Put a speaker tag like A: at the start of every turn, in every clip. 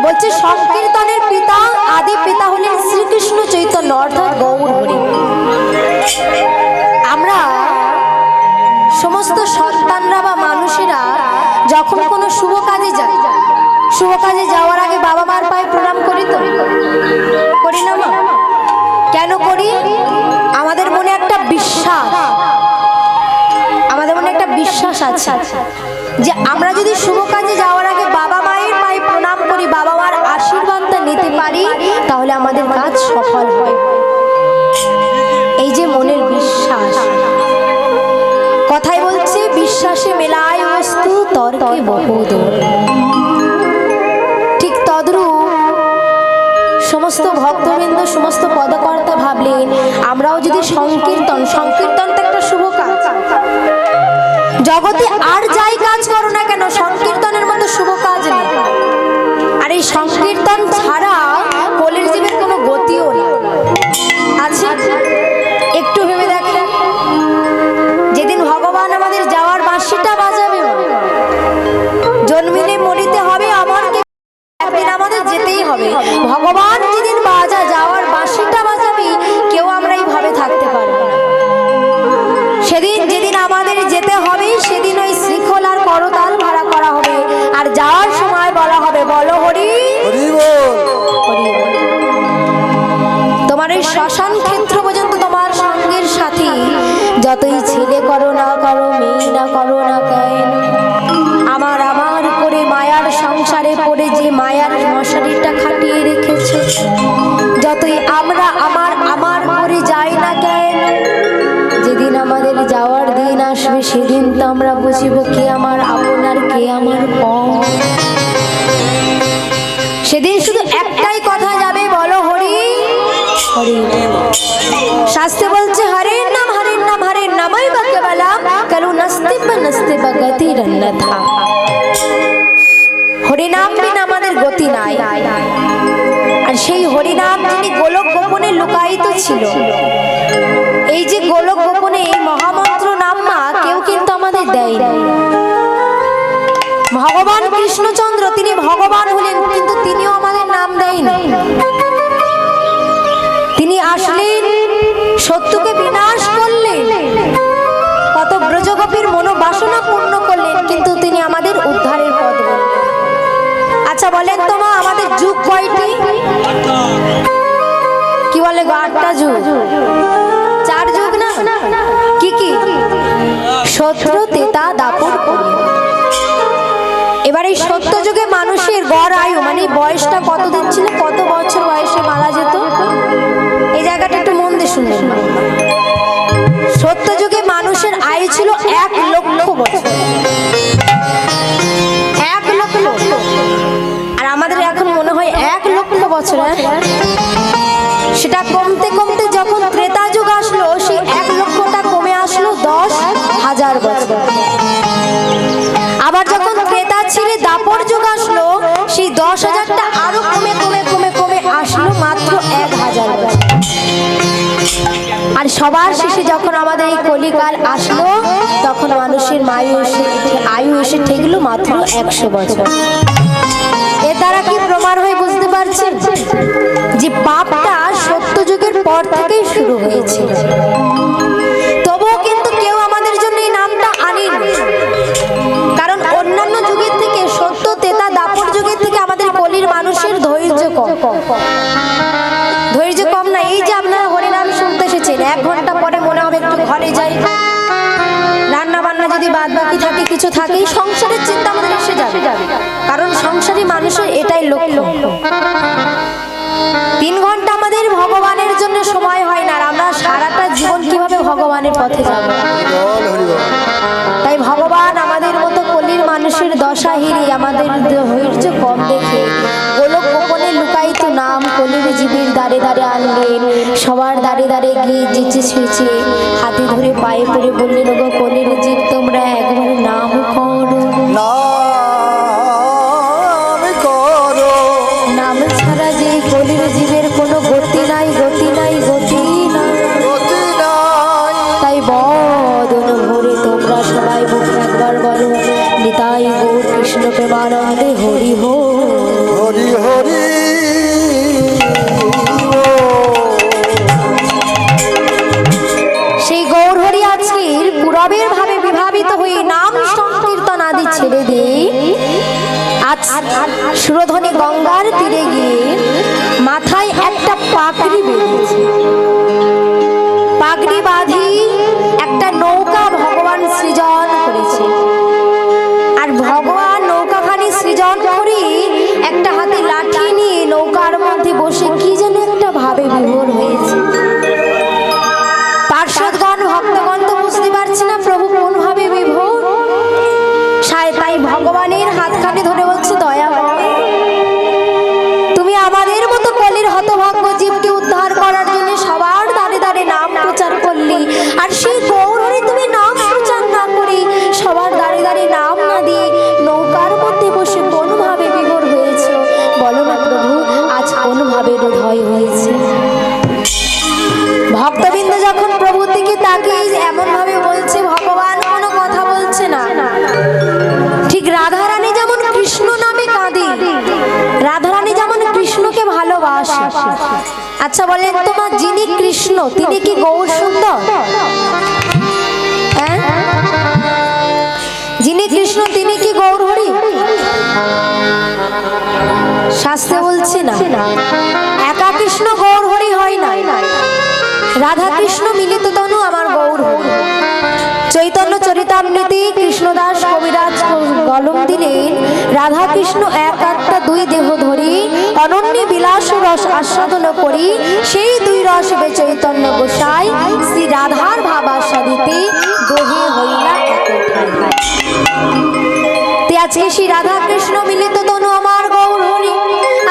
A: বলছে সংকীর্তনের পিতা আদি পিতা হলেন শ্রীকৃষ্ণ চৈতন্য অর্থাৎ গৌর হরি। আমরা সমস্ত সন্তানরা বা মানুষেরা যখন কোনো শুভ কাজে যায়, শুভ কাজে যাওয়ার আগে বাবা মার পায়ে প্রণাম করি তো করি না মা? কেন করি? আমাদের মনে একটা বিশ্বাস, আমাদের মনে একটা বিশ্বাস আছে যে আমরা যদি শুভ কাজে যাওয়ার আগে বাবা মায়ের পায়ে প্রণাম করি, বাবা মার আশীর্বাদটা নিতে পারি, তাহলে আমাদের কাজ সফল হয়। এই যে মনের বিশ্বাস, কথাই বলছে বিশ্বাসে মেলায় বস্তু তর্কে বহুদূর। ঠিক তদ্রূপ সমস্ত ভক্তবৃন্দ, সমস্ত পদকর্তা ভাবলেন আমরাও যদি সংকীর্তন, সংকীর্তন তো একটা শুভ কাজ, জগতে আর যাই কাজ করো না কেন সংকীর্তনের মতো শুভ কাজ নেই। আর এই সংকীর্তন ছাড়া কলির জীবের কোনো গতিও নেই। আচ্ছা একটু ভেবে দেখেন, যেদিন ভগবান আমাদের যাওয়ার বাঁশিটা বাজাবে, জন্মিলে মরিতে হবে আমাকে, একদিন আমাদের যেতেই হবে। ভগবান যেদিন যাওয়ার বাঁশিটা বাজাবে, কেউ আমরা এইভাবে থাকতে পারবো না। সেদিন যেদিন আমাদের যেতে হবে, সেদিন ওই শ্রীখোল আর করতাল ভাড়া করা হবে, আর যাওয়ার সময় বলা হবে বলো হরি হরি বল, হরি বল। তোমার ওই শ্মশান ক্ষেত্র পর্যন্ত তোমার সঙ্গের সাথী যতই ছেলে করো না করো, মেয়ে না করো না কেন, আমার আমার করে মায়ার সংসারে পড়ে যে মায়ার মশারিটা খাটিয়ে রেখেছে, যতই আমরা আমার আমার করে যাই না কেন, যেদিন আমাদের যাওয়ার দিন আসবে সেদিন তো আমরা বুঝিব কে আমার আপনার, কে আমার পর। সেদিন শুধু একটাই কথা যাবে বলো হরি হরি। শাস্ত্রে বলছে হরের নাম হরের নাম হরের নামই বাক্য বলাম কালু নস্তে নস্তে গতি রন্নথা। হরিনাম বিনা আমাদের গতি নাই। আর সেই হরিনাম যিনি গোলক গোপনে লুকায়িত ছিল, এই যে গোলক গোপনে এই মহামন্ত্র নাম মা কেউ কিন্তু আমাদের দেয়নি। ভগবান কৃষ্ণচন্দ্র তিনি ভগবান হলেন, কিন্তু তিনিও আমাদের নাম দেয়নি। তিনি আসলেন, সত্যকে বিনাশ করলেন, কত ব্রজগোপীর মনোবাসনা পূর্ণ করলেন, কিন্তু তিনি আমাদের উদ্ধারের পথ বললেন। আচ্ছা বলেন তো মা, আমাদের যুগ কয়টি? কি বলে গো? 8টা যুগ, 4 যুগ না? কি কি? সত্য, ত্রেতা, দাপর, কলি। এবার এই সত্য যুগে মানুষের গড় আয়ু মানে বয়সটা কত দিচ্ছিল, কত বছর বয়সে মারা যেত? এই জায়গাটা একটু মন দিয়ে শুনবেন। সত্য যুগে মানুষের আয়ু ছিল 1 লক্ষ বছর, 1 লক্ষ। আর আমাদের এখন মনে হয় 1 লক্ষ বছর, সেটা কমতে কমতে যখন ত্রেতা যুগ আসলো, সেই 1 লক্ষটা কমে আসলো 10,000 বছর। আবার যখন ত্রেতা ছেড়ে দাপর যুগ আসলো, সেই 10,000টা আরো কমে কমে কমে কমে আসলো মাত্র 1,000 বছর। আর সবার শেষে যখন আমাদের এই কলিকাল আসলো, তখন মানুষের আয়ু এসে ঠেকলো মাত্র 100 বছর। এর দ্বারা কি প্রমাণ হয় বুঝতে পারছেন যে পাপটা সত্য যুগের পর থেকেই শুরু হয়েছে। তবুও কিন্তু কেউ আমাদের জন্য এই নামটা আনেনি, কারণ অন্যান্য যুগের থেকে, সত্য, ত্রেতা, দাপর যুগের থেকে আমাদের কলির মানুষের ধৈর্য কম। ধৈর্য কম না, এই যে আপনারা হরিনাম শুনতে এসেছেন, 1 ঘন্টা পরে মনে হবে একটু ঘরে যাই, রান্না বান্না যদি বাদ বাকি থাকে, কিছু থাকে, সংসারের চিন্তা আমাদের এসে যাবে, কারণ সংসারী মানুষের এটাই লক্ষ্য। 3 ঘন্টা আমাদের ভগবানের জন্য সময় হয় না, আর আমরা সারাটা জীবন কিভাবে ভগবানের পথে যাব? তাই ভগবান আমাদের মতো কলির মানুষের দশা হিরি, আমাদের ধৈর্য কম দেখে গোলক গোপনে লুকায়িত নাম কলির জীবের দ্বারে দ্বারে আনলেন। সবার দ্বারে দ্বারে গিয়ে যেচে ছেঁচে হাতে ধরে পায়ে পড়ে বললেন, ওগো কলির জীব তোমরা একবার নাম করো, নাম ছাড়া যে কলির জীবের কোনো গতি নাই, গতি নাই, গতি নাই। তাই বদন ভরে তোমরা সবাই মুখ একবার বলো, নিতাই গৌর কৃষ্ণ প্রেমানন্দে হরি হরি হরি। সুরধনী গঙ্গার তীরে গিয়ে মাথায় একটা পাগড়ি বেঁধেছে। পাগড়ি বাঁধি একটা নৌকা ভগবান সৃজন করেছে। আর ভগবান নৌকাখানি সৃজন করে একটা হাতে লাঠি নিয়ে নৌকার মধ্যে বসে কি যেন একটা ভাবে বিভোর হয়েছে। পার্শ্বদগণ ভক্তগণ তো বুঝতে পারছে না প্রভু কোন ভাবে বিভোর। তাই ভগবানের হাতখানি ধরে বলছে, দয়া তুমি আমাদের মতো কলির হতভাগ্য জীবকে উদ্ধার করার জন্য সবার দ্বারে দ্বারে নাম প্রচার করলি, আর সেই গৌরী তুমি নাম প্রচার না করে সবার দ্বারে দ্বারে নাম না দিয়ে নৌকার মধ্যে বসে কোন ভাবে বিভোর হয়েছে? বলো না প্রভু, আজ কোন ভাবে হৃদয় হয়েছে? ভক্তবৃন্দ যখন প্রভুর দিকে তাকিয়ে এমন ভাবে বলছে, ভগবান কোনো কথা বলছে না। ঠিক রাধারানী যেমন কৃষ্ণ নামে কাঁদে, রাধারানী যেমন কৃষ্ণকে ভালোবাসে। আচ্ছা বলেন তোমার, যিনি কৃষ্ণ তিনি কি গৌর সুন্দর? হ্যাঁ, যিনি কৃষ্ণ তিনি কি গৌর হরি? শাস্ত্রে বলছে না, একা কৃষ্ণ গৌর হরি হয় না, রাধা কৃষ্ণ মিলিত তনু আমার গৌর হরি। চৈতন্য চরিতামৃতে কৃষ্ণদাস কবিরাজ কলম দিলেন, রাধা কৃষ্ণ এক আত্মা দুই দেহ ধরি অনন্য বিলাস রস আস্বাদন করি, সেই দুই রসবে চৈতন্য গোসাই শ্রী রাধার ভাবাস্বাদিতে দোহে হইলা একঠাই। আজকে শ্রী রাধা কৃষ্ণ মিলিত তনু আমার গৌর হরি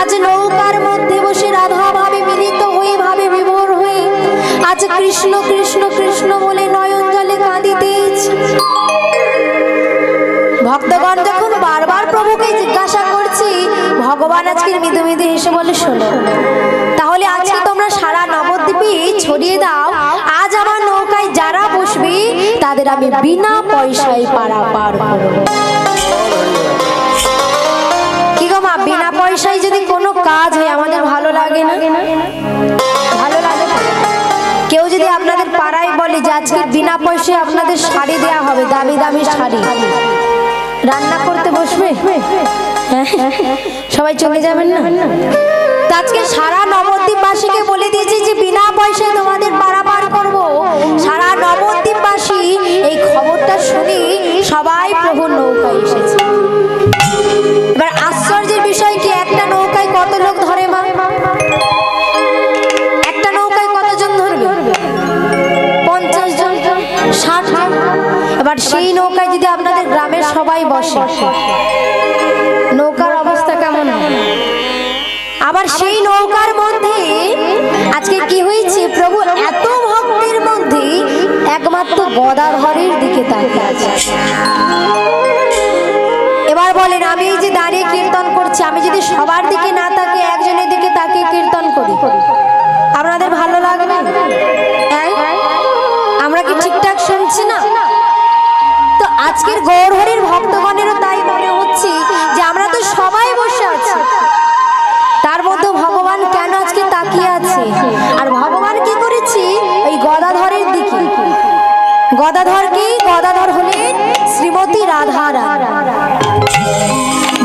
A: আজ নৌকার মধ্যে বসে রাধা ভাবে মিলিত হয়ে ভাবে বিভোর হয়ে আজ কৃষ্ণ কৃষ্ণ কৃষ্ণ বলে নয়ন জলে কাঁদিতেছে। ভক্তগণ যখন বারবার প্রভুকে জিজ্ঞাসা করছি, ভগবান আজকের মৃদু মৃদু হেসে বলে, শোনো তাহলে আজকে তোমরা সারা নবদ্বীপে ছড়িয়ে দাও, আজ আমার নৌকায় যারা বসবে তাদের আমি বিনা পয়সায় পারাপার করব। কি গো মা, বিনা পয়সায় যদি কোনো কাজ হয় আমাদের ভালো লাগে না? ভালো লাগে। কেউ যদি আপনাদের পাড়ায় বলে যে আজকে বিনা পয়সায় আপনাদের শাড়ি দেয়া হবে, দামি দামি শাড়ি, রান্না করতে বসবে? সবাই চলে যাবেন না? আজকে সারা নবদ্বীপবাসীকে বলে দিয়েছি যে বিনা পয়সায় তোমাদের পারাপার করব। সারা নবদ্বীপবাসী এই খবরটা শুনে সবাই প্রভুর নৌকায় এসেছে। এবার আশ্চর্যের বিষয় কি, একটা নৌকায় কত লোক ধরে মা? একটা নৌকায় কতজন ধরবে? 50 জন, 60 জন। এবার সেই নৌকায় যদি আপনাদের গ্রামের সবাই বসে, নৌকার অবস্থা কেমন হয়? আবার সেই নৌকার মধ্যে আজকে কি হয়েছে, প্রভু এত ভক্তের মধ্যে একমাত্র গদাধরের দিকে তাকিয়ে আছে। এবার বলেন, আমি এই যে দাঁড়িয়ে কীর্তন করছি, আমি যদি সবার দিকে না তাকিয়ে একজনের দিকে তাকিয়ে কীর্তন করি, আপনাদের ভালো লাগবে? আমরা কি ঠিকঠাক শুনছি না? তো আজকের গৌরহরির ভক্তগণেরও তাই মনে হচ্ছে যে আমরা তো সবাই বসে আছি, তার মধ্যে ভগবান কেন আজকে তাকিয়ে আছে? আর ভগবান কি করেছে? ওই গদাধরের দিকে। গদাধর কি? গদাধর হলেন শ্রীমতী রাধা রানী।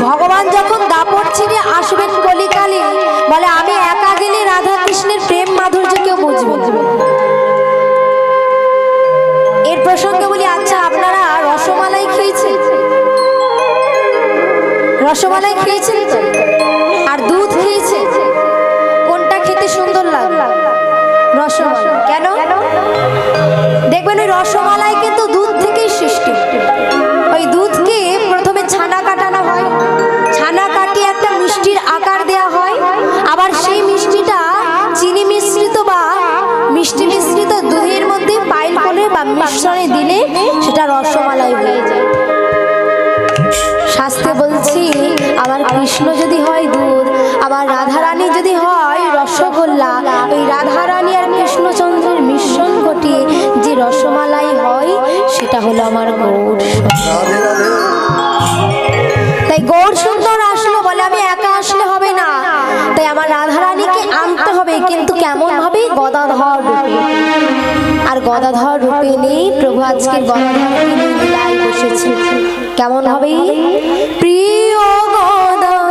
A: ভগবান যখন দাপট ছেড়ে আসবেন কলিকালে, বলে আমি একা গেলে রাধা কৃষ্ণের প্রেম মাধুর্য কেউ বুঝবে। এর প্রসঙ্গে বলি, আচ্ছা আপনারা রসমালাই খেয়েছেন? রসমালাই খেয়েছেন তো? আর দুধ খেয়েছে? কোনটা খেতে সুন্দর লাগে? রসমালাই। কেন? দেখবেন ওই রসমালাই কিন্তু দুধ থেকেই সৃষ্টি। ওই দুধকে প্রথমে ছানা কাটানো হয়, ছানা কাটিয়ে একটা মিষ্টির আকার দেয়া হয়, আবার সেই মিষ্টিটা চিনি মিশ্রিত বা মিষ্টি মিশ্রিত দুধের মধ্যে পাইল করে বা মিশ্রণে দিলে সেটা রসমালাই হয়ে যায়। শাস্ত্রে বলছি, আমার কৃষ্ণ যদি হয় দুধ, আমার রাধারানী যদি হয় রসগোল্লা, ওই রাধারানী আর কৃষ্ণচন্দ্রের মিশ্রণ ঘটিয়ে যে রসমালাই হয় সেটা হলো আমার গৌর। তাই গৌর সুন্দর আসলো বলে আমি একা আসলে হবে না, তাই আমার রাধারানীকে আনতে হবে, কিন্তু কেমন হবে? গদাধর রূপে। আর গদাধর রূপে নেই প্রভু আজকের গদাধর বসেছে। কেমন হবে? প্রিয় গদাধর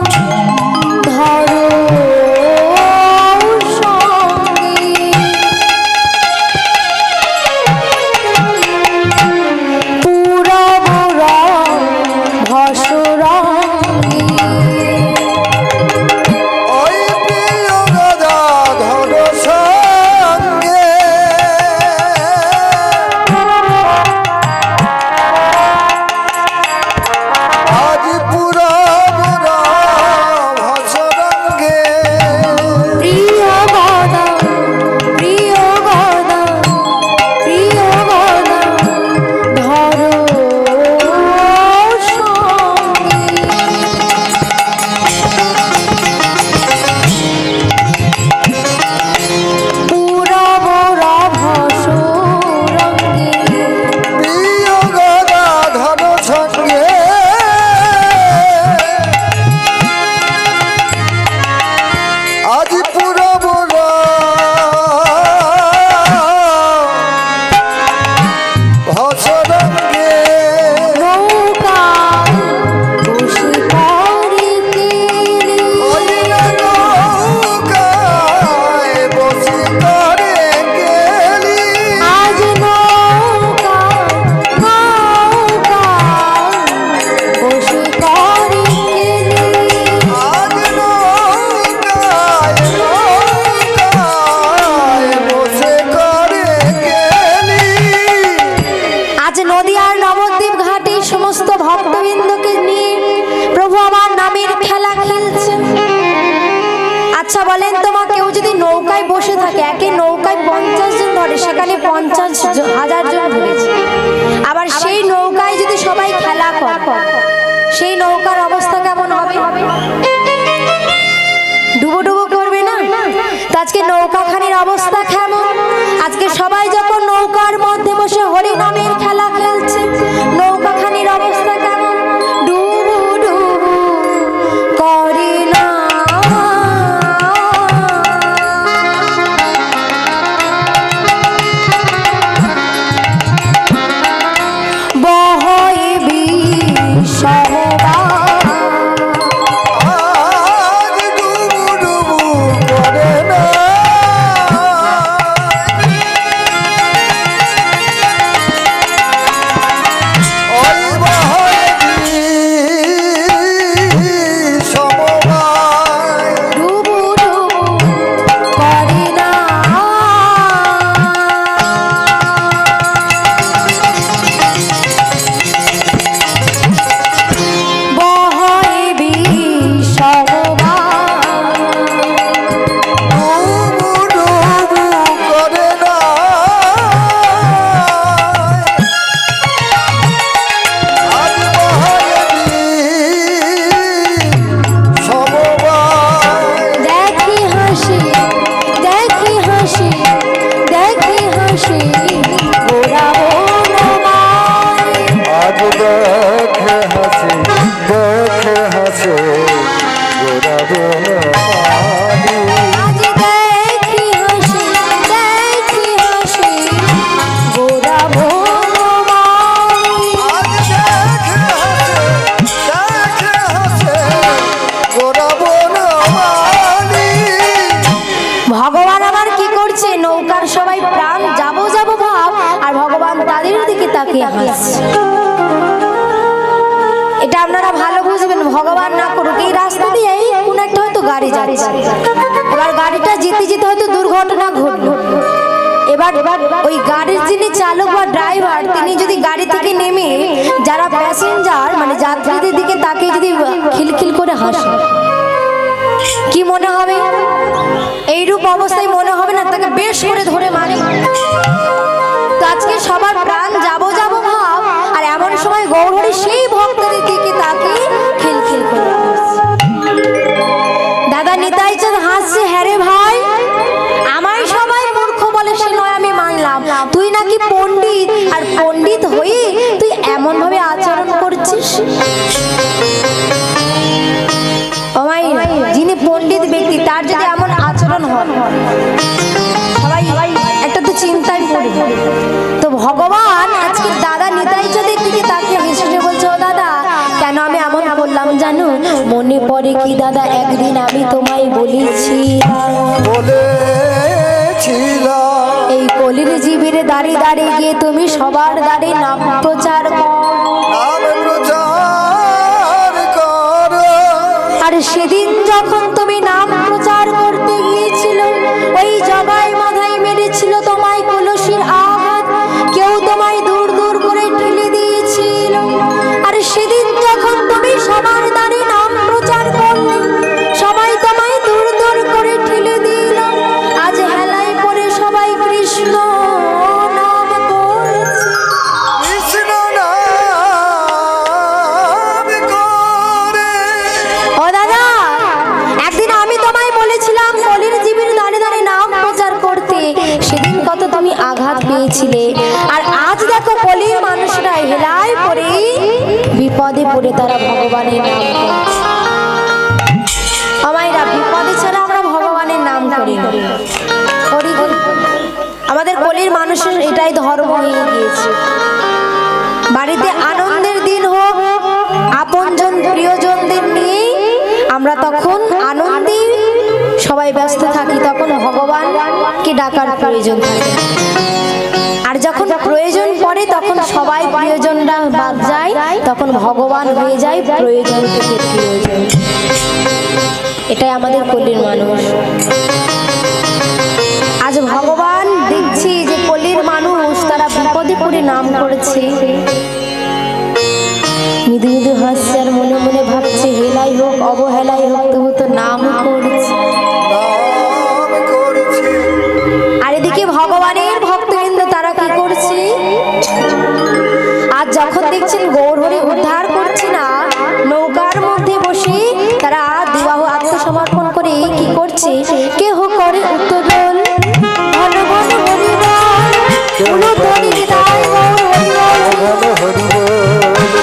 A: আচ্ছা বলেন তোমা, কেউ যদি নৌকায় বসে থাকে, একে নৌকায় 50 জন ধরে, সেখানে 50,000 জন ধরেছে। আবার সেই নৌকায় যদি সবাই খেলা করে, সেই নৌকার অবস্থা কেমন হবে? ডুবো ডুবো করবে না? আজকে নৌকাখানির অবস্থা কেমন? আজকে সবাই যখন নৌকার মধ্যে বসে হরি নামের খেলা খেলছে, নৌকাখানির অবস্থা কেমন? ডুবু ডুবু করে না। ভগবান আমার কি করছে? নৌকার সবাই প্রাণ যাবো যাবো ভাব, আর ভগবান তাদের দিকে তাকিয়ে হাসছে। এটা আপনারা ভালো বুঝবেন। ভগবান না করুক, এই রাস্তা দিয়ে কোন একটা হয়তো গাড়ি যাচ্ছে, এবার গাড়িটা যেতে যেতে হয়তো দুর্ঘটনা ঘটলো। এবার ওই গাড়ির যিনি চালক বা ড্রাইভার, তিনি যদি গাড়ি থেকে নেমে যারা প্যাসেঞ্জার মানে যাত্রীদের দিকে তাকিয়ে যদি খিলখিল করে হাসে, কি মনে হবে? এইরূপ অবস্থায় মনে হবে না তাকে বেশ করে ধরে মারে? তো আজকে সবার প্রাণ যাবো যাবো ভাব, আর এমন সময় গৌরহরি সেই ভক্তদের দিকে তাকিয়ে খিলখিল করে হাসছে। দাদা নিতাই চাঁদ হাসছে, হ্যাঁ রে ভাই, আমায় সবাই মূর্খ বলে সে নয় আমি মানলাম, তুই নাকি পণ্ডিত, আর পণ্ডিত হয়ে তুই এমন ভাবে আচরণ করছিস। যিনি পণ্ডিত ব্যক্তি তার যদি এমন আচরণ হয়, সবাই একটা তো চিন্তায় পড়বে। তো ভগবান আজকে দাদা নিতাই চাঁদের দিকে তাকিয়ে হেসে বলছে, ও দাদা কেন আমি এমন বললাম জানো? মনে পড়ে কি দাদা একদিন আমি তোমায় বলেছিলাম এই কলির জীবের দাঁড়ে দাঁড়িয়ে গিয়ে তুমি সবার দাঁড়ে নাম প্রচার কর। আর সেদিন যখন তুমি নাম প্রচার করতে গিয়েছিল, ওই জগাই মাথায় মেরেছিল তোমায় কলসির আঘাত, কেউ তোমায় দূর দূর করে ঠেলে দিয়েছিল। আর সেদিন যখন তুমি সবার দ্বারে নাম প্রচার করলে, সবাই তোমায় দূর দূর করে ঠেলে দিল। আজ হেলায় পড়ে সবাই কৃষ্ণ নাম করছে। ও দাদা, একদিন আমি তোমায় বলেছিলাম কলির জীবের দাঁড়ে দাঁড়ে নাম প্রচার করতে, সেদিন কত তুমি আঘাত পেয়েছিলে। আর আজ দেখো কলির মানুষরা হেলায় পড়ে বিপদে পড়ে তারা ভগবানের নাম করছে। আমায়রা বিপদে ছাড়া আমরা ভগবানের নাম করি না। আমাদের কলির মানুষের এটাই ধর্ম হয়ে গিয়েছে। বাড়িতে আনন্দের দিন হোক, আপনজন প্রিয়জনদের নিয়ে আমরা তখন আনন্দে সবাই ব্যস্ত থাকি, তখন ভগবানকে ডাকার প্রয়োজন থাকে। আর যখন প্রয়োজন পড়ে তখন সবাই প্রিয়জনরা বাদ যায়, তখন ভগবান হয়ে যায় প্রয়োজন থেকে প্রিয়জন। এটাই আমাদের কলির মানুষ। আজ ভগবান দেখছি যে কলির মানুষ তারা বিপদে পড়ে নাম করেছে, মৃদু মৃদু হাসছে আর মনে মনে ভাবছে হেলাই হোক অবহেলাই হোক তবু তো নাম করছে। আত্মসমর্পণ করে কি করছে, কেহ করে উত্তোলন ঘন ঘন হরিবল, উলুধ্বনির দায় গৌর হরিবল,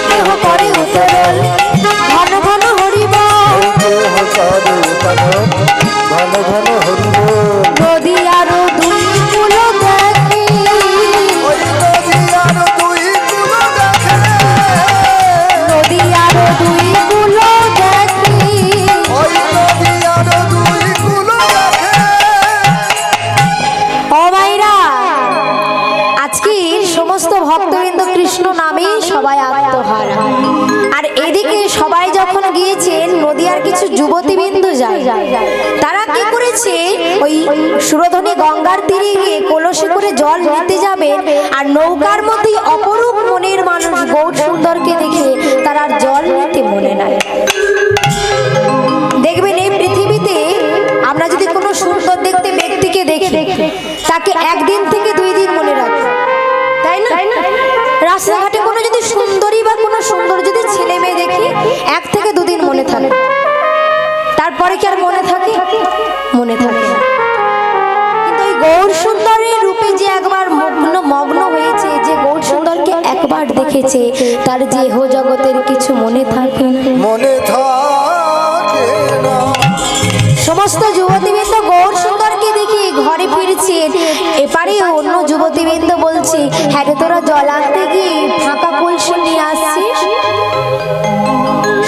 A: কেহ করে উত্তোলন ঘন ঘন হরিবল, নদী আরো দুই কুল দেখি, নদী আরো দুই কুল দেখি। ও মাইরা, আজকের সমস্ত ভক্তবৃন্দ কৃষ্ণ নামে সবাই আত্মহারা। আর এদিকে সবাই যখন গিয়েছেন, নদীয়ার কিছু যুবতীবৃন্দ যায়, তারা কি করেছে, ওই সুরধনী গঙ্গার তীরে গিয়ে কলসি করে জল নিতে যাবে, আর নৌকার মধ্যে অপরূপ মনের মানুষ গৌর সুন্দরকে দেখে তার আর জল নিতে মনে নাই। দেখবেন এই পৃথিবীতে আমরা যদি কোনো সুন্দর দেখতে ব্যক্তিকে দেখি, তাকে একদিন থেকে 2 দিন মনে রাখি, তাই না? রাস্তাঘাটে কোনো যদি সুন্দরী বা কোনো সুন্দর যদি ছেলে মেয়ে দেখি, 1 থেকে 2 দিন মনে থাকে, তারপরে কি আর মনে থাকে? মনে থাকে না। কিন্তু এই গৌর সুন্দরের রূপে যে একবার মগ্ন হয়েছে, যে গৌর সুন্দরকে একবার দেখেছে, তার দেহ জগতের কিছু মনে থাকে না,
B: মনে থাকে না।
A: সমস্ত যুবতীবৃন্দ গৌর সুন্দরকে দেখি ঘরে ফিরছে, এপারে অন্য যুবতীবৃন্দ বলছে, হ্যাঁ রে, তোরা জল আনতে গিয়ে ফাঁকা কলসি নিয়ে আসছিস।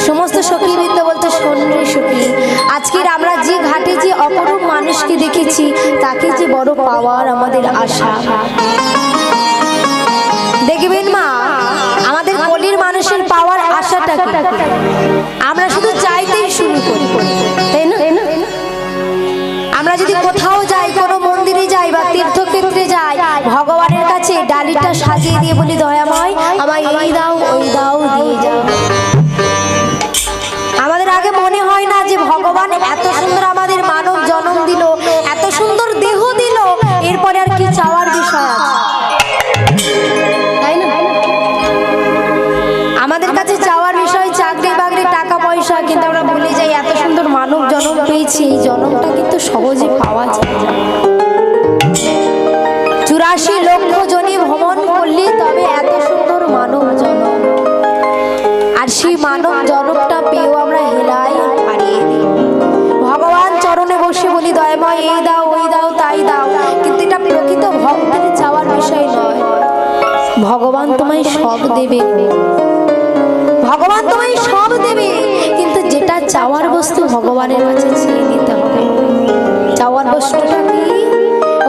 A: সমস্ত সখীবৃন্দ বলতে, শোন রে সখী, আজকের আমরা যে ঘাটে যে অপরূপ মানুষকে দেখেছি, তাকে যে বড় পাওয়ার আমাদের আশা। দেখবেন মা, আমাদের কলির মানুষের পাওয়ার আশাটা কি? আমরা শুধু চাইতেই শুরু করি, তাই না? আমরা যদি কোথাও যাই, কোনো মন্দিরে যাই বা তীর্থক্ষেত্রে যাই, ভগবানের কাছে ডালিটা সাজিয়ে দিয়ে বলি, দয়াময় আমায় এই দাও ওই দাও দিয়ে যাও। আমাদের আগে মনে হয় না যে ভগবান এত সুন্দর আমাদের মানব জন্ম দিল, এত সুন্দর দেহ দিল, এরপরে আর কি চাওয়ার বিষয় আছে, তাই না? আমাদের কাছে চাওয়ার বিষয় চাকরি বাকরি টাকা পয়সা, কিন্তু আমরা ভুলে যাই এত সুন্দর মানব জন্ম পেয়েছি, এই জন্মটা কিন্তু সহজে পাওয়া যায় না। 84 লক্ষ জনে ভ্রমণ করলে তবে এত সুন্দর মানব জন্ম, আর সেই মানব জন্মটা পেয়েও আমরা হেলাই হারিয়ে দিই। ভগবান চরণে বসে বলি, দয়াময় এই দাও ওই দাও তাই দাও, কিন্তু এটা প্রকৃত ভক্তের চাওয়ার বিষয় নয়। ভগবান তোমায় সব দেবে, ভগবান তোমায় সব দেবে, কিন্তু যেটা চাওয়ার বস্তু ভগবানের কাছে চেয়ে নিতে হবে। চাওয়ার বস্তুটা কি?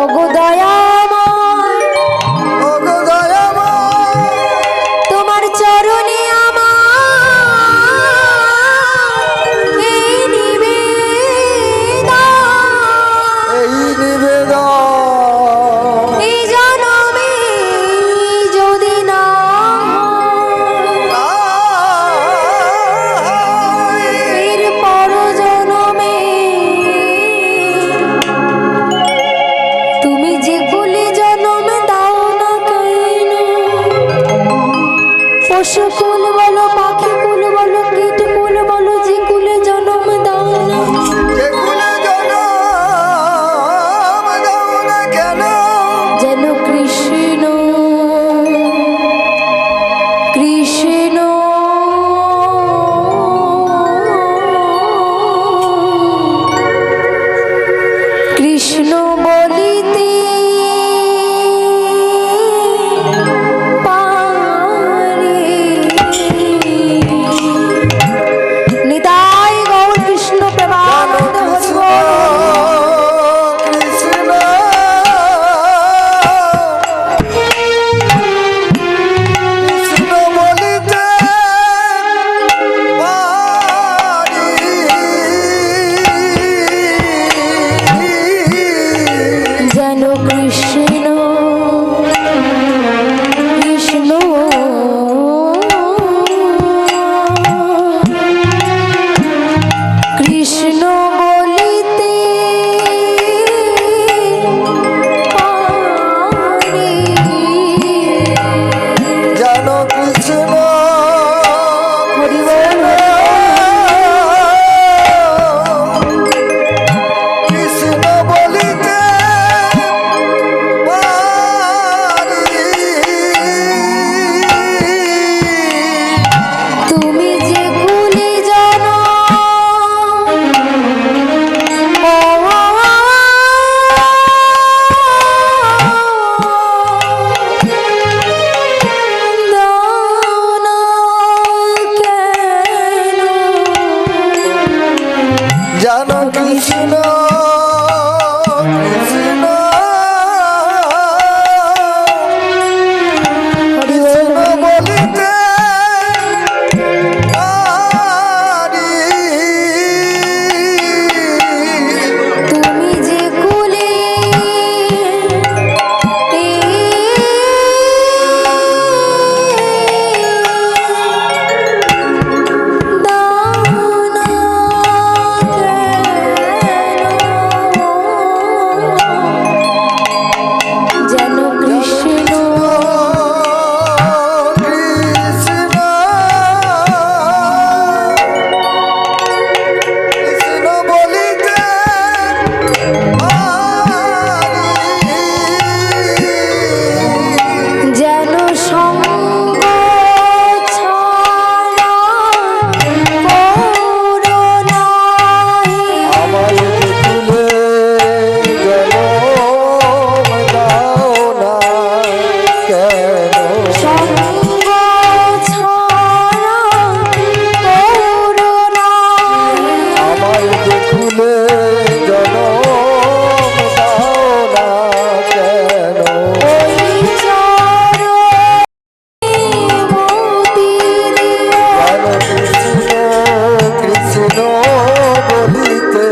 A: ওগো দয়াময়,
B: ওগো দয়াময়,
A: তোমার চরণে আমার এই নিবেদন,
B: এই নিবেদন,
A: এই জনমে যদি না এর পর জনমে তুমি যে
B: কৃষ্ণ কৃষ্ণ কৃষ্ণ বলিতে পারি।
A: তুমি যে কুলে যেন কৃষ্ণ
B: কৃষ্ণ কৃষ্ণ বলিতে পারি।
A: যেন সঙ্গ ছাড়া করুণাহি।
B: আমায় তুলে জনম দাও না কেন?
A: সঙ্গ ছাড়া করুণাহি।
B: আমায় তুলে জনম দাও না কেন?
A: ওই চরণে মতি দিও।
B: কেন কৃষ্ণ কৃষ্ণ বলিতে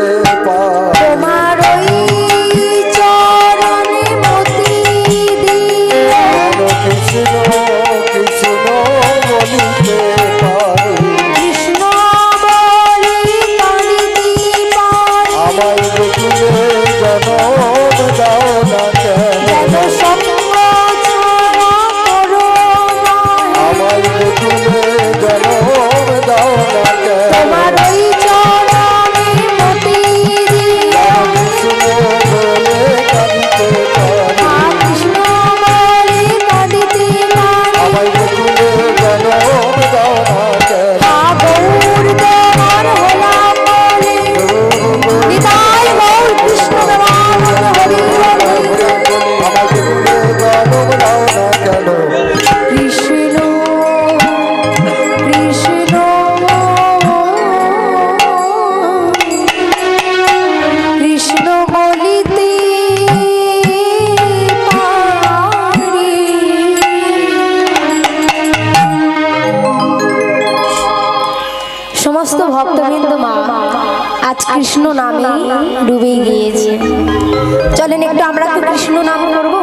B: পারি।
A: তোমার ওই চরণে মতি দিও।
B: কেন কৃষ্ণ কৃষ্ণ বলিতে পারি।
A: কৃষ্ণ বলি কাঁদিতে পারি।
B: আমায় তুলে জনম দাও না কেন?
A: যেন সঙ্গ ছাড়া করুণাহি।
B: আমায় তুলে জনম দাও না কেন?
A: তোমার ওই চরণে মতি দিও।
B: কৃষ্ণ বলে কাঁদিতে পারি।
A: কৃষ্ণ বলি কাঁদিতে পারি।
B: আমায় তুলে জনম দাও না কেন?
A: গৌর দেওয়ার হলাম বলে নিতাই গৌর কৃষ্ণ দেওয়ার হরি বলে।
B: আমায় তুলে জনম দাও না কেন?
A: কৃষ্ণ কৃষ্ণ কৃষ্ণ বলিতে পারি। সমস্ত ভক্তবৃন্দ মা আজ কৃষ্ণ নামে ডুবে গিয়েছে। চলেন একটু আমরা একটু কৃষ্ণ নাম করব।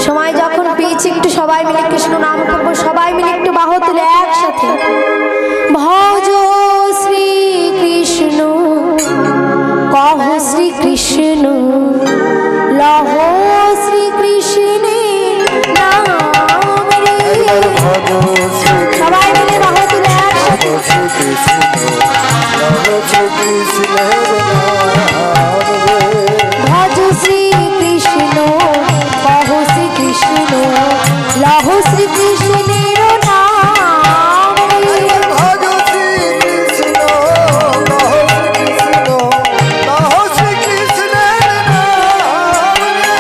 A: সময় যখন পেয়েছি একটু সবাই মিলে কৃষ্ণ নাম করব। সবাই মিলে একটু বাহু তুলে একসাথে ভজ শ্রী কৃষ্ণ কহ শ্রী কৃষ্ণ লহ শ্রী কৃষ্ণের নাম রে।
B: একবার ভজ শ্রী
A: সবাই মিলে বাহু তুলে একসাথে
B: কৃষ্ণ শ্রী কৃষ্ণের নাম রে।
A: ভজ শ্রী কৃষ্ণ কহ শ্রী কৃষ্ণ লহ শ্রী কৃষ্ণের নাম রে।
B: ভজ শ্রী কৃষ্ণ কহ শ্রী কৃষ্ণ কহ শ্রী কৃষ্ণের নাম রে।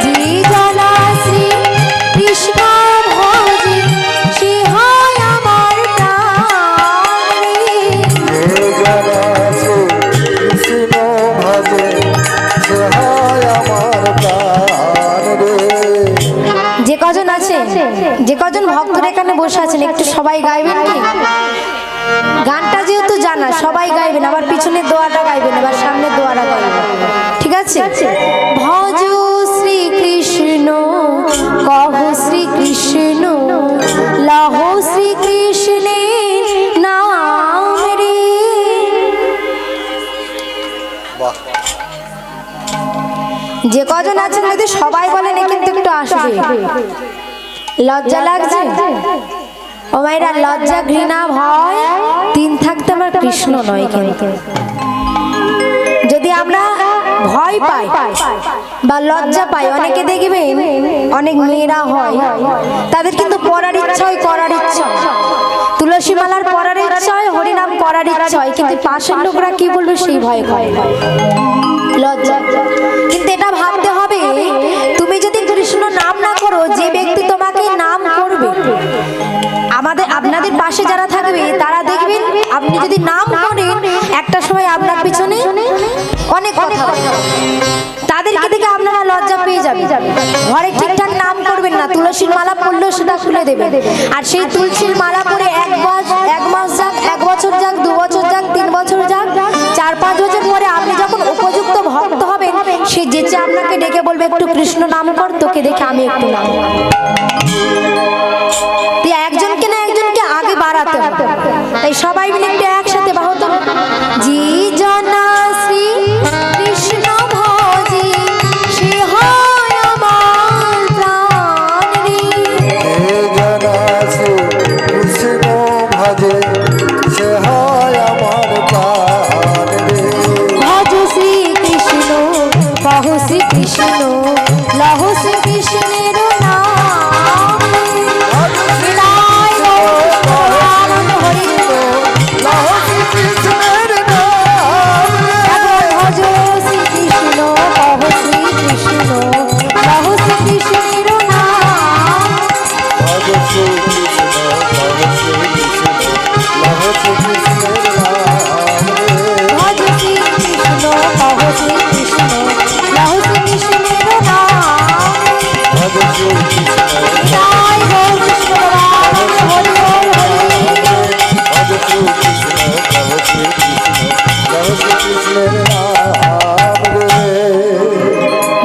A: যে জানা শ্রী কৃষ্ণ ভজে সে হয় আমার প্রাণ রে।
B: যে জানা শ্রী কৃষ্ণ ভজে সে হয় আমার প্রাণ রে।
A: যে কজন আছে যে কজন ভক্তরা এখানে বসে আছেন একটু সবাই গাইবেন কি? গানটা যেহেতু জানা সবাই গাইবেন, আবার পিছনের দোয়াটা গাইবেন, আবার সামনের দোয়াটা গাইবেন, ঠিক আছে? ভজ শ্রী কৃষ্ণ কহ শ্রী কৃষ্ণ লহ শ্রী কৃষ্ণের নাম রে।
B: বাহ,
A: যে কজন আছেন যদি সবাই বলেন কিন্তু একটু আসবে। লজ্জা লাগছে ও মায়েরা? লজ্জা ঘৃণা ভয় তিন থাকতে আমার কৃষ্ণ নয়। কিন্তু যদি আমরা ভয় পাই বা লজ্জা পাই, অনেকে দেখবেন অনেক মেয়েরা হয় তাদের কিন্তু পড়ার ইচ্ছা হয়, করার ইচ্ছা, তুলসী মালার পড়ার ইচ্ছা হয়, হরিনাম করার ইচ্ছা হয়, কিন্তু পাশের লোকরা কি বলবে সেই ভয় হয়, লজ্জা। কিন্তু এটা ভাবতে হবে, তুমি যদি কৃষ্ণ নাম না করো, যে ব্যক্তি তোমাকে নাম করবে, আপনাদের পাশে যারা থাকবে তারা দেখবেন আপনি যদি নাম করেন একটা সময় আপনার পিছনে অনেক কথা বলে। তাদেরকে দেখে আপনারা লজ্জা পেয়ে যাবেন। ঘরে ঠিকঠাক নাম করবেন না, তুলসীর মালা পরলেও সেটা খুলে দেবেন। আর সেই তুলসীর মালা পরে এক মাস যাক, 1 বছর যাক, 2 বছর যাক, 3 বছর যাক, 4-5 বছর পরে আপনি যখন উপযুক্ত ভক্ত হবেন, সে যেচে আপনাকে ডেকে বলবে একটু কৃষ্ণ নাম কর, তোকে দেখে আমি একটু নাম করব। একজনকে না একজনকে আগে বাড়াতে হবে। তাই সবাই মিলে একটু একসাথে বাহত জি জনা শ্রী কৃষ্ণ ভজি সে হয় আমার প্রাণ রে।
B: যে জনাসে কৃষ্ণ ভজে সে হয় আমার প্রাণ রে।
A: ভজ শ্রী কৃষ্ণ কহ শ্রী কৃষ্ণ লহ শ্রী কৃষ্ণের নাম মিলায় আনন্দ হরি
B: লহ শ্রীকৃষ্ণের নাম
A: এখন ভজ শ্রী কৃষ্ণ কহ শ্রী কৃষ্ণ লহ শ্রী কৃষ্ণের নাম
B: ভজ শ্রীকৃষ্ণ ভজ শ্রীকৃষ্ণ লহ শ্রীকৃষ্ণের নাম রে।
A: ভজ শ্রী কৃষ্ণ কহ শ্রী কৃষ্ণ লহ শ্রী কৃষ্ণের নাম
B: ভজ শ্রীকৃষ্ণ
A: জয় গো কৃষ্ণ রাম হরি বল হরি
B: ভজ শ্রীকৃষ্ণ লহ শ্রীকৃষ্ণ লহ শ্রীকৃষ্ণের নাম রে।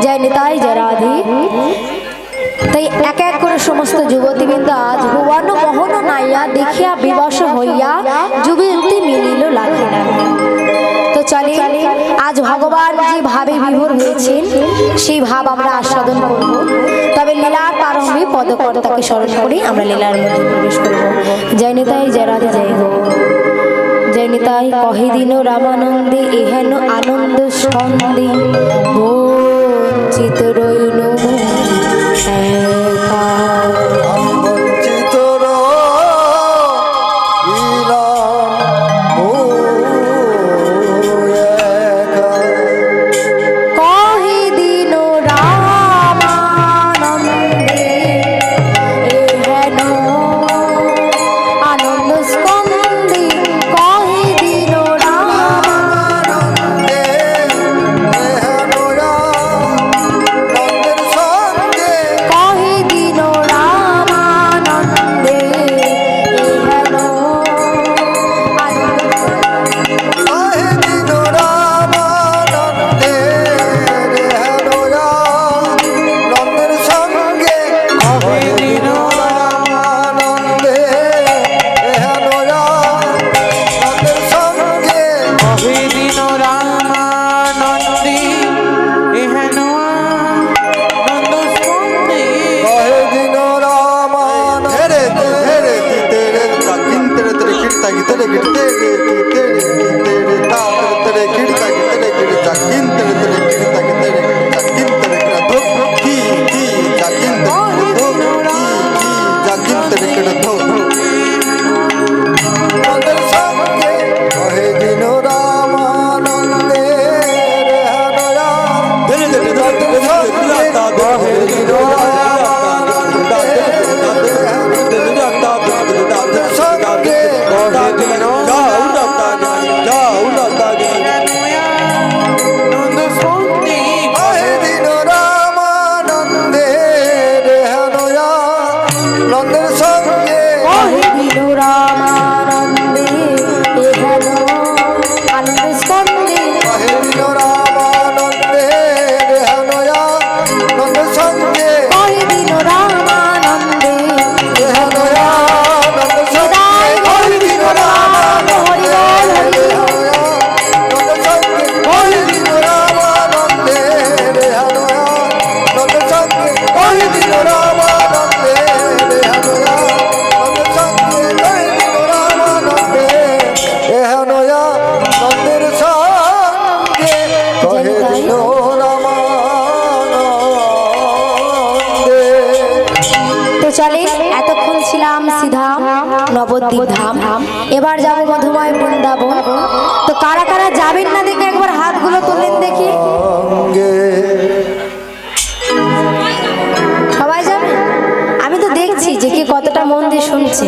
A: জয় নিতাই জয় রাধে। তাই এক এক করে সমস্ত যুবতীবৃন্দ আজ ভুবন মোহন নাইয়া দেখিয়া বিবশ হইয়া যুবতী মিলিল লাখে লাখে। তো চলে আজ ভগবান যে ভাবে বিভোর হয়েছেন সেই ভাব আমরা আস্বাদন করব। তবে লীলার প্রারম্ভে পদকর্তাকে স্মরণ করে আমরা লীলার মধ্যে প্রবেশ করব। জয় নিতাই জয় রাধে জয় গো জয় নিতাই কহে দিন রামানন্দে এহেন আনন্দ স্কন্দে বঞ্চিত রইল একা।
B: আমি বঞ্চিত রইলাম একা।
A: কহে দিন রামানন্দে এহেন আনন্দ স্কন্দে কহে দিন
B: আনন্দে এহেনয়া নন্দের সঙ্গে
A: কহে দিন রামানন্দে এহেন আনন্দ
B: কহে দিন রামানন্দে এহেনয়া নন্দের সঙ্গে কহে দিন রামানন্দে এহেনয়া নন্দের সঙ্গে
C: কবে দিন রামানন্দে এহেন নন্দ স্কন্দে
B: কহে দিন রামান হেরে হেরে তেরে তাকিন তেরে তেরে কিরতা গিতরে গিরতে রে তেরে তেরে তা তেরে কিরতা গিতরে গির তাকিন তেরে তেরে কিরতা গিতরে তাকিন তেরে কিরা ধো কি তাকিন তেরে ধো কি তাকিন তেরে কিরা ধো নন্দের সঙ্গে কহে দিন রামানন্দে রে হনয়া ধরে ধরে নন্দের সঙ্গে কহে দিন রামানন্দে সঙ্গে কহে দিন
C: নন্দ স্কন্দে
B: কহে দিন রামানন্দে রে হনয়া নন্দের সঙ্গে
A: কহে দিন রামানন্দে এহেন আনন্দ স্কন্দে
B: কহে দিন রামানন্দে রে হনয়া নন্দের সঙ্গে
A: কহে দিন রামানন্দে
B: রে হনয়া নন্দের সঙ্গে কহে দিন রামানন্দে রে হনয়া নন্দের সঙ্গে কহে দিন রামানন্দে রে হনয়া নন্দের সঙ্গে কহে দিন রামানন্দে রে হনয়া নন্দের সঙ্গে কহে দিন রামানন্দে রে হনয়া নন্দের সঙ্গে কহে দিন রামানন্দে।
A: তো চলে এতক্ষণ ছিলাম সিধাম নবদ্বীপ ধাম, এবার যাব মধুময় বৃন্দাবন। তো কারা কারা যাবেন না দেখে একবার হাতগুলো তোলেন দেখি।
B: সঙ্গে
A: সবাই যাবে? আমি তো দেখছি যে কে কতটা মন দিয়ে শুনছে।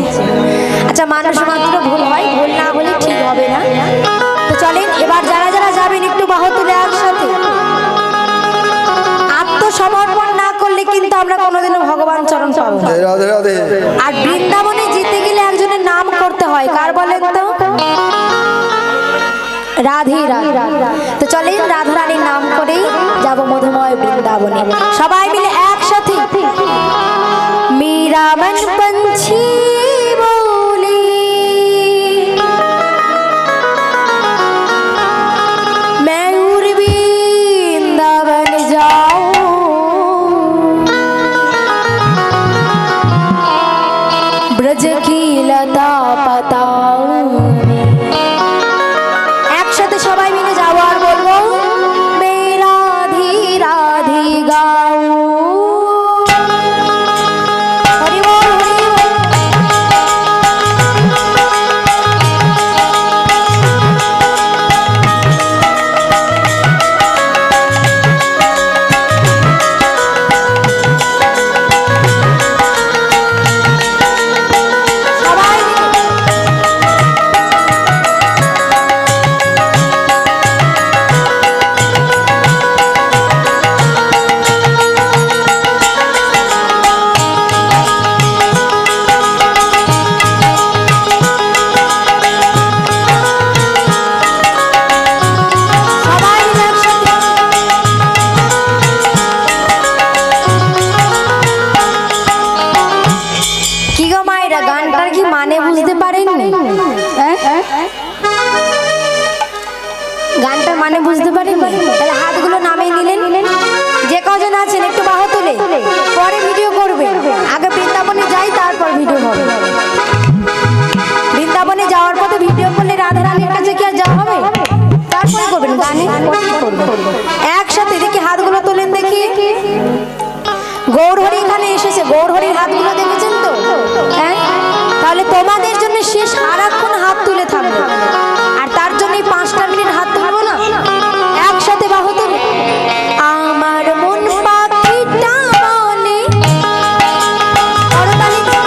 A: আচ্ছা, মানুষ মাত্র ভুল হয়, ভুল না হলে ঠিক হবে না। তো চলেন এবার যারা যারা যাবেন
B: রাধে রাধে।
A: আর বৃন্দাবনে যেতে গেলে একজনের নাম করতে হয়, কার বলেন তো? রাধে রাধে। তো চলেন রাধা রানীর নাম করেই যাব মধুময় বৃন্দাবনে, সবাই মিলে একসাথে। মেরা মন पंछी बोले मैं उड़ वृंदावन जाऊं, ब्रज की लता पताऊं। একসাথে সবাই মিলে যাবো আর বলবো মেরা রাধে রাধে গাও। হরি বল হরি বল। সবাই মিলে। সবাই মিলে একসাথে। কি গো মায়েরা, গানটার কি মানে বুঝতে পারেননি? গানটার মানে বুঝতে পারেননি? তাহলে হাতগুলো নামিয়ে নিলেন। যে কজন আছেন একটু বাহু তুলে, পরে ভিডিও করবে। আগে বৃন্দাবনে যাই, তারপর ভিডিও হবে। বৃন্দাবনে যাওয়ার পথে ভিডিও করলে রাধা রানীর কাছে কি আর যাওয়া হবে? তারপরে করবেন, গানে করবেন। একসাথে দেখি হাতগুলো তোলেন দেখি। গৌরহরি এখানে এসেছে, গৌরহরির হাতগুলো দেখেছেন তো? হ্যাঁ, তাহলে তোমাদের জন্য সে সারাক্ষণ হাত তুলে থাকবে, আর তার জন্য 5টা মিনিট হাত তুলবো না। একসাথে বাহু তুলে আমার মন পাখিটা বলে, করতালি দাও।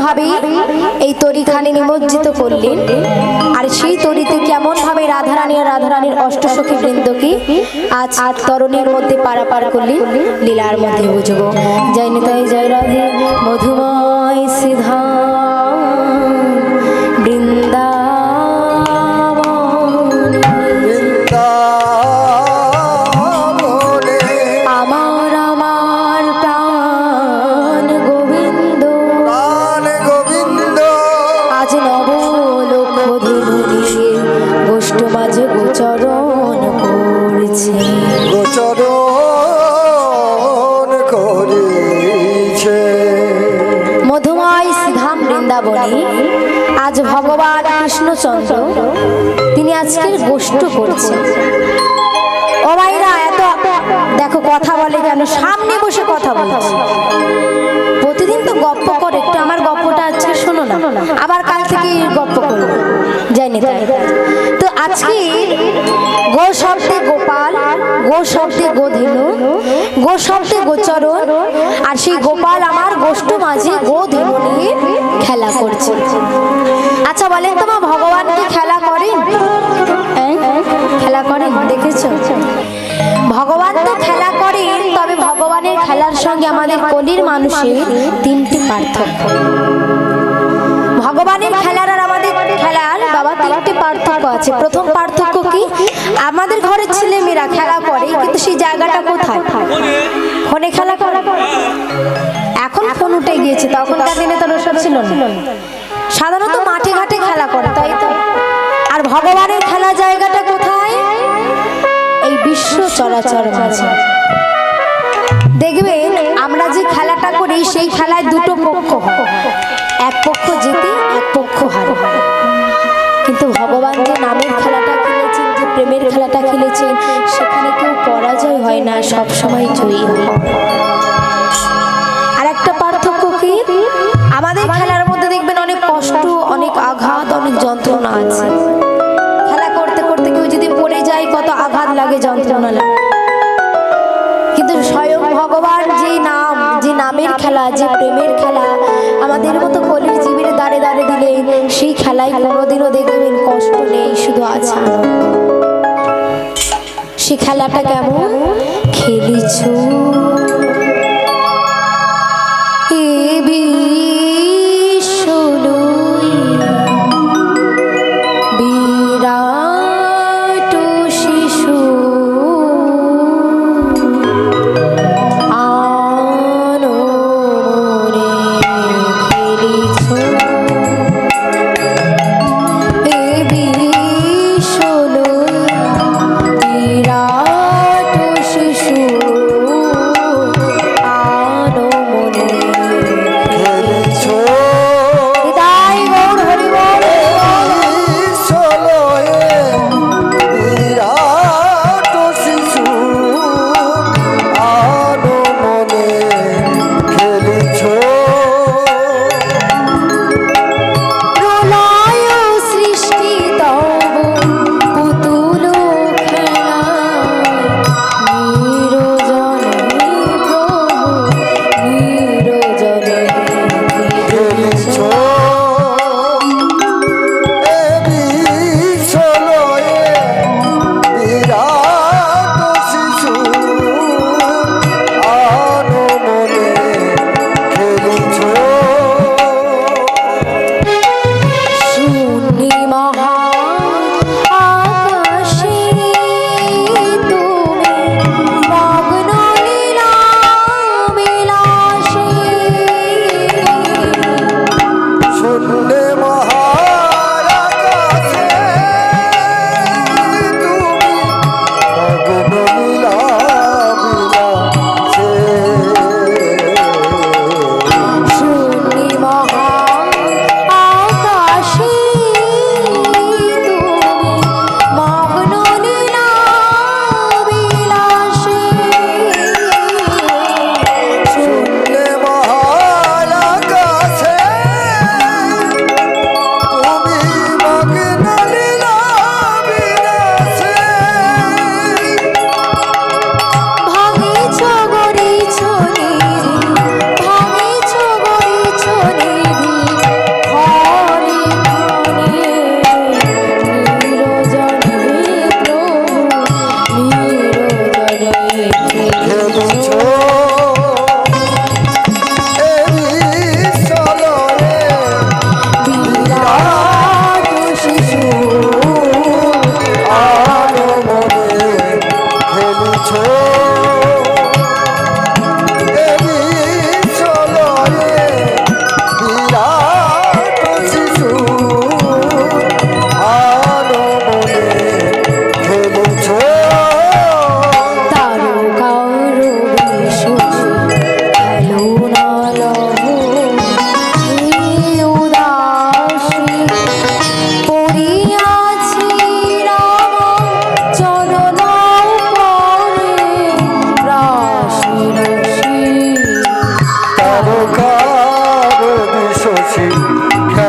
A: ভাবে এই তরিখানে নিমজ্জিত করলেন, আর সেই তরিতে কেমন ভাবে রাধারানী আর রাধারানীর অষ্টসখী বৃন্দকে আজ তরণীর মধ্যে পারাপার করলেন, লীলার মধ্যে বুঝবো। জয় নিতাই জয় রাধে মধুময় সিধা বৃন্দাবন।
B: বৃন্দাবনে
A: আমার আমার প্রাণ গোবিন্দ
B: প্রাণ গোবিন্দ
A: আজ নব লক্ষ ধনু দিয়ে গোষ্ঠ মাঝে গোচরণ করছে।
B: গোচরণ করেছে।
A: মধুময় সিধাম বৃন্দাবনে আজ ভগবান কৃষ্ণচন্দ্র তিনি আজকের গোষ্ঠ করছেন। ও ভাইরা, এত দেখো কথা বলে কেন, সামনে বসে কথা বলছে। প্রতিদিন তো গপ্প করে, একটু আমার গপ্পটা আজকে শোনো না, আবার কাল থেকে গপ্প করবো। জানি তাই তো আজকে গো শব্দে গোপাল, গো শব্দে গোধেনু, গো শব্দে গোচরণ, আর সেই গোপাল আমার গোষ্ঠ মাঝে গোধেনু নিয়ে খেলা করছে। আচ্ছা বলেন তো মা, ভগবান কি খেলা করেন? খেলা করেন দেখেছো? ভগবান তো খেলা করেন, তবে ভগবানের খেলার সঙ্গে আমাদের কলির মানুষের তিনটি পার্থক্য। ভগবানের খেলার আর আমাদের খেলার বাবা তিনটি পার্থক্য আছে। প্রথম পার্থক্য কি? আমাদের ঘরের ছেলে মেয়েরা খেলা করে, কিন্তু সেই জায়গাটা কোথায়? ফোনে খেলা করে। এখন ফোন উঠে গিয়েছে, তখনকার দিনে তো ওসব ছিল না। সাধারণত মাঠে ঘাটে খেলা করে, তাই তো। আর ভগবানের খেলা জায়গাটা কোথায়? এই বিশ্ব চরাচর মাঝে। দেখবেন আমরা যে খেলাটা করি সেই খেলায় দুটো পক্ষ হয়, এক পক্ষ জিতে এক পক্ষ হারে। কিন্তু ভগবান যে নামের খেলাটা খেলেছেন, যে প্রেমের খেলাটা খেলেছেন, সেখানে কেউ পরাজয় হয় না, সবসময় জয়ী হয়। আর একটা পার্থক্য কি? আমাদের খেলার মধ্যে দেখবেন অনেক কষ্ট, অনেক আঘাত, অনেক যন্ত্রণা আছে। খেলা করতে করতে কেউ যদি পড়ে যায়, কত আঘাত লাগে, যন্ত্রণা লাগে। কিন্তু স্বয়ং ভগবান যে নাম, যে নামের খেলা, যে প্রেমের খেলা আমাদের মতো কলির জীবের দ্বারে দ্বারে দিলেন, সেই খেলায় কোনোদিনও দেখবেন কষ্ট নেই, শুধু আছে আনন্দ। সে খেলাটা কেমন? খেলিছ এ বিশ্বলয় বিরাট শিশু আনমনে খেলিছ এ বিশ্বলয় বিরাট শিশু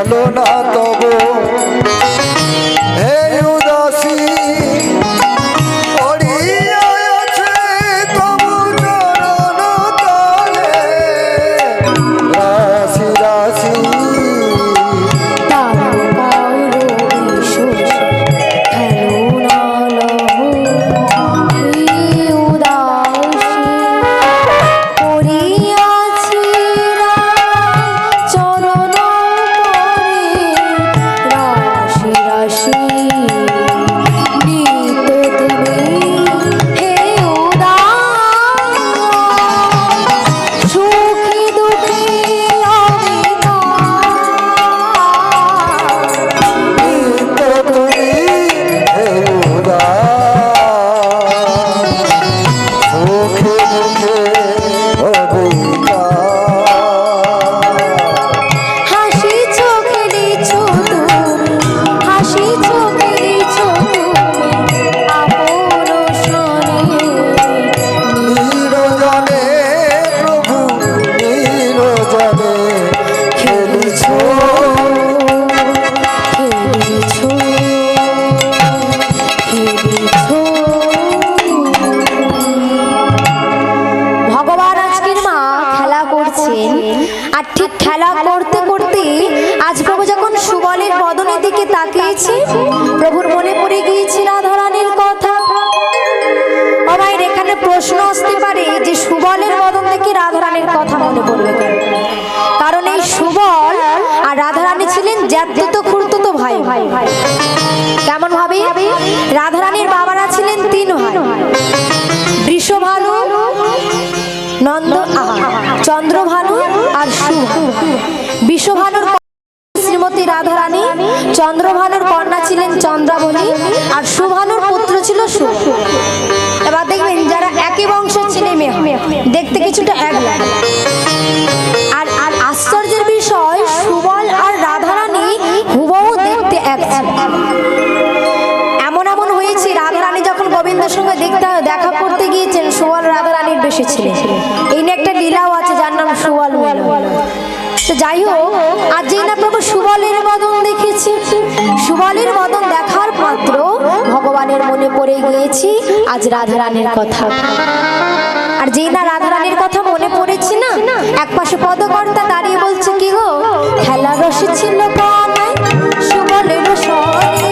B: খেলো না তব হে উদাসী পড়িয়া আছে তবু চরণ তলে রাশি রাশি
A: আর ঠিক খেলা করতে করতে আজ প্রভু যখন সুবলের বদনের দিকে তাকিয়েছে প্রভুর মনে পড়ে গিয়েছে রাধারানীর কথা। ও ভাই, এখানে প্রশ্ন আসতে পারে যে সুবলের বদন থেকে রাধারানীর কথা মনে পড়বে কেন? কারণ এই সুবল আর রাধারানী ছিলেন জ্যাঠতো খুড়তুতো ভাই। কেমন ভাবে? রাধারানীর বাবারা ছিলেন তিন ভাই, বৃষভানু, নন্দ, চন্দ্রভানু আর সুভানু। বৃষভানুর শ্রীমতী রাধারানী, চন্দ্রভানুর কন্যা ছিলেন চন্দ্রাবলী আর সুভানুর পুত্র ছিল সুব। এবার দেখবেন যারা একই বংশের ছেলে মেয়ে দেখতে কিছুটা এক লাগে। আর আর আশ্চর্যের বিষয়, সুবল আর রাধারানী হুবহু দেখতে এক। এমন এমন হয়েছে, রাধারানী যখন গোবিন্দের সঙ্গে দেখা করতে গিয়েছেন সুবল রাধারানীর বেশি ছিলেন। এই নিয়ে একটা লীলাও আছে যার নাম সুবল মিলন। তো যাই হোক, আজ যেই না প্রভু সুবলের বদন দেখেছি, সুবলের বদন দেখার মাত্র ভগবানের মনে পড়ে গিয়েছি আজ রাধারানীর কথা। আর যেই না রাধারানীর কথা মনে পড়েছি না, এক পাশে পদকর্তা দাঁড়িয়ে বলছে, কি গো খেলা রসে ছিল কানাই সুবলের সনে,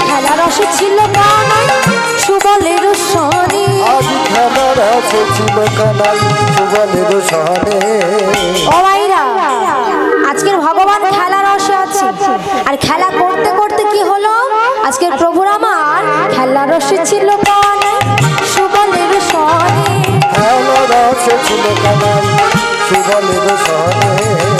A: খেলা রসে ছিল কানাই সুবলের সনে, ও ভাইরা, আজকের ভগবান খেলা রসে আছে। আর খেলা করতে করতে কি হলো, আজকের প্রভুর আমার খেলা রসে ছিল কানাই সুবলের সনে,
B: খেলা রসে ছিল কানাই সুবলের সনে।